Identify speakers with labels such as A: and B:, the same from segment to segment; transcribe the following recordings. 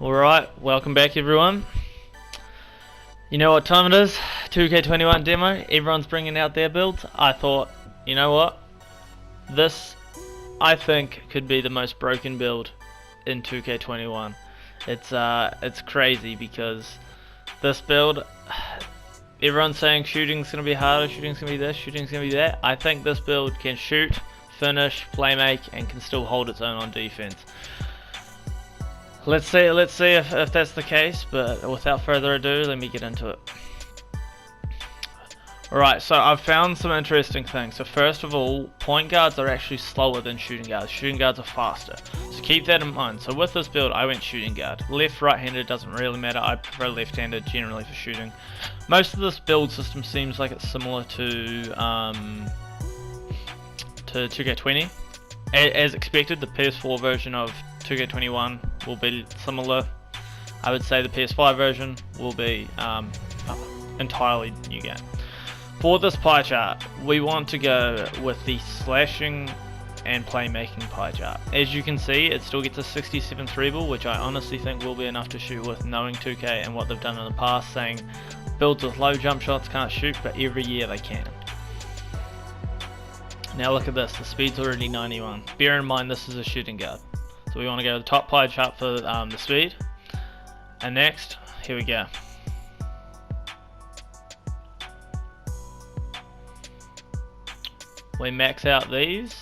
A: Alright, welcome back everyone. You know what time it is? 2K21 demo, everyone's bringing out their builds. I thought, you know what? This, I think, could be the most broken build in 2K21. It's crazy because this build, everyone's saying shooting's gonna be harder, shooting's gonna be this, shooting's gonna be that. I think this build can shoot, finish, play make, and can still hold its own on defense. Let's see if that's the case, but without further ado, let me get into it. Alright, so I've found some interesting things. So first of all, point guards are actually slower than shooting guards. Shooting guards are faster. So keep that in mind. So with this build, I went shooting guard. Left, right-handed doesn't really matter. I prefer left-handed generally for shooting. Most of this build system seems like it's similar to 2K20. As expected, the PS4 version of 2K21 will be similar. I would say the PS5 version will be entirely new game. For this pie chart, we want to go with the slashing and playmaking pie chart. As you can see, it still gets a 67 3 ball, which I honestly think will be enough to shoot with, knowing 2K and what they've done in the past, saying builds with low jump shots can't shoot, but every year they can. Now look at this, the speed's already 91. Bear in mind this is a shooting guard. So we want to go to the top pie chart for the speed. And next, here we go. We max out these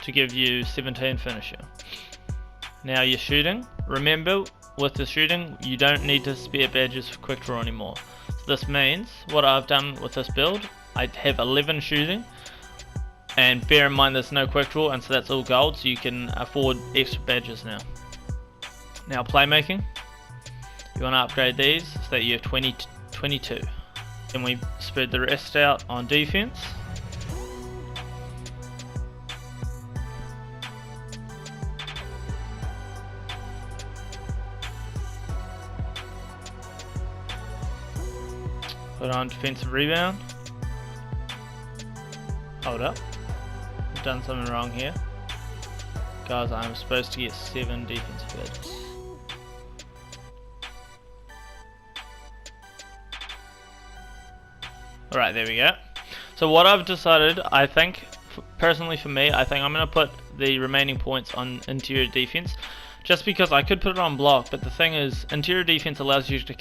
A: to give you 17 finisher. Now you're shooting. Remember, with the shooting, you don't need to spare badges for quick draw anymore. So this means, what I've done with this build, I have 11 shooting. And bear in mind there's no quick draw, and so that's all gold, so you can afford extra badges now. Now playmaking, you want to upgrade these so that you have 22. Then we spread the rest out on defense. Put on defensive rebound. Hold up. Done something wrong here. Guys, I'm supposed to get 7 defensive badges. Alright, there we go. So what I've decided, I think, personally for me, I think I'm going to put the remaining points on interior defense. Just because I could put it on block, but the thing is, interior defense allows you to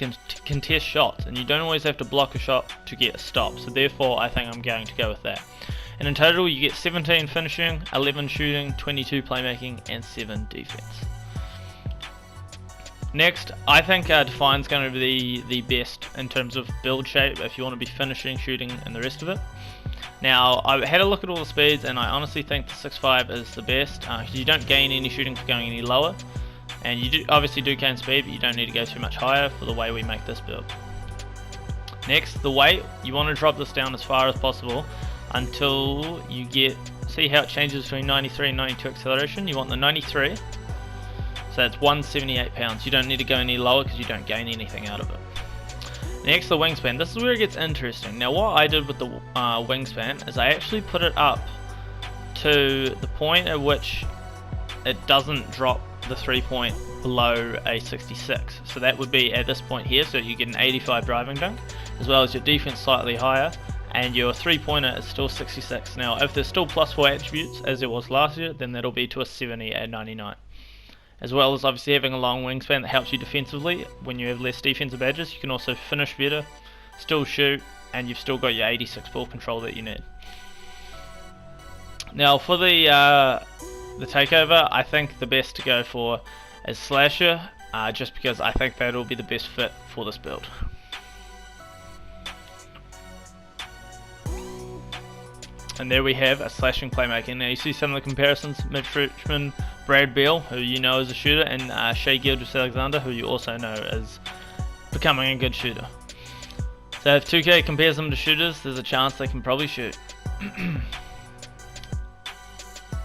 A: contest shots, and you don't always have to block a shot to get a stop. So therefore, I think I'm going to go with that. And in total, you get 17 finishing, 11 shooting, 22 playmaking, and 7 defense. Next, I think Define's going to be the best in terms of build shape if you want to be finishing, shooting, and the rest of it. Now, I had a look at all the speeds, and I honestly think the 6.5 is the best. You don't gain any shooting for going any lower, and you obviously do gain speed, but you don't need to go too much higher for the way we make this build. Next, the weight, you want to drop this down as far as possible until you get, see how it changes between 93 and 92 acceleration. You want the 93, so that's 178 pounds. You don't need to go any lower because you don't gain anything out of it. Next, the wingspan. This is where it gets interesting. Now what I did with the wingspan is I actually put it up to the point at which it doesn't drop the 3-point below a 66. So that would be at this point here, so you get an 85 driving dunk, as well as your defense slightly higher, and your 3-pointer is still 66. Now if there's still +4 attributes as it was last year, then that'll be to a 70 at 99. As well as obviously having a long wingspan that helps you defensively. When you have less defensive badges, you can also finish better, still shoot, and you've still got your 86 ball control that you need. Now for the takeover, I think the best to go for is Slasher, just because I think that'll be the best fit for this build. And there we have a slashing playmaking. Now you see some of the comparisons, Mitch Richmond, Brad Beal, who you know is a shooter, and Shai Gilgeous-Alexander, who you also know is becoming a good shooter. So if 2K compares them to shooters, there's a chance they can probably shoot.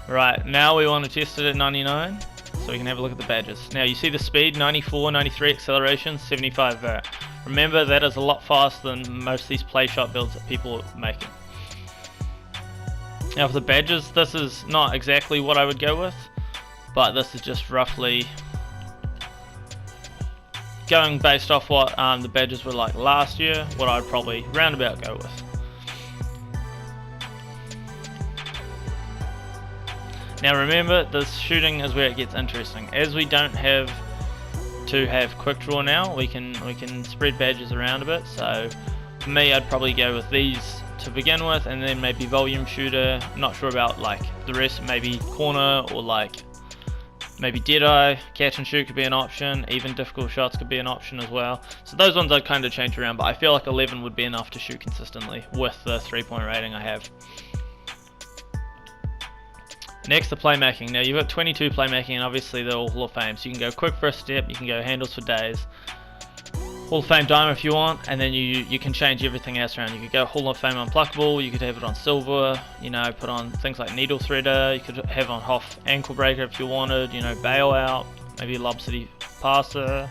A: Right, now we want to test it at 99, so we can have a look at the badges. Now you see the speed, 94, 93 acceleration, 75 vert. Remember, that is a lot faster than most of these play shot builds that people are making. Now for the badges, this is not exactly what I would go with, but this is just roughly going based off what the badges were like last year, what I'd probably roundabout go with. Now remember, this shooting is where it gets interesting. As we don't have to have quick draw now, we can spread badges around a bit. So for me, I'd probably go with these to begin with, and then maybe volume shooter. I'm not sure about like the rest, maybe corner or like maybe Deadeye, catch and shoot could be an option, even difficult shots could be an option as well. So those ones I'd kind of change around, but I feel like 11 would be enough to shoot consistently with the 3-point rating I have. Next, the playmaking. Now you've got 22 playmaking, and obviously they're all Hall of Fame. So you can go quick first step, you can go handles for days, Hall of Fame diamond if you want, and then you can change everything else around. You could go Hall of Fame unpluckable, you could have it on silver, you know, put on things like needle threader, you could have on Hoff ankle breaker if you wanted, you know, bailout, maybe Lob City passer,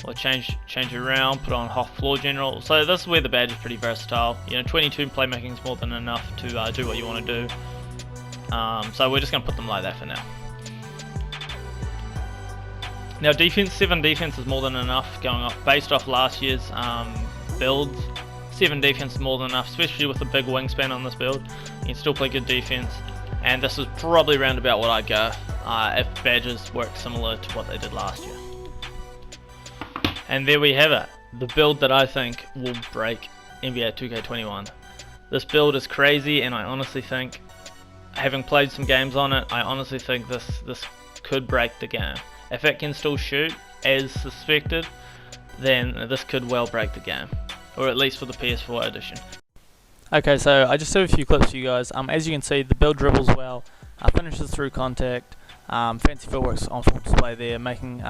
A: or change it around, put on Hoff floor general. So this is where the badge is pretty versatile. You know, 22 playmaking is more than enough to do what you want to do. So we're just going to put them like that for now. Now defense, 7 defense is more than enough going up based off last year's builds. 7 defense is more than enough, especially with the big wingspan on this build. You can still play good defense, and this is probably around about what I'd go if badges work similar to what they did last year. And there we have it, the build that I think will break NBA 2K21. This build is crazy, and I honestly think, having played some games on it, I honestly think this could break the game. If it can still shoot as suspected, then this could well break the game, or at least for the PS4 edition.
B: Okay, so I just have a few clips for you guys. As you can see, the build dribbles well, finishes through contact, fancy footwork's on full display there, making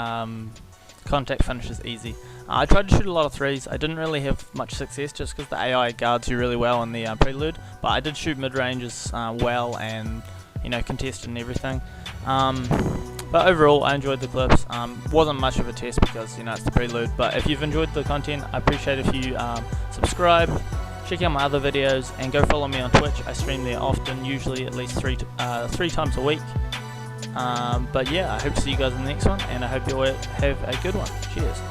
B: contact finishes easy. I tried to shoot a lot of threes. I didn't really have much success just because the AI guards you really well in the prelude, but I did shoot mid-ranges well, and you know, contested and everything. But overall, I enjoyed the clips. Wasn't much of a test because, you know, it's the prelude, but if you've enjoyed the content, I appreciate if you subscribe, check out my other videos, and go follow me on Twitch. I stream there often, usually at least three times a week. But yeah, I hope to see you guys in the next one, and I hope you all have a good one. Cheers.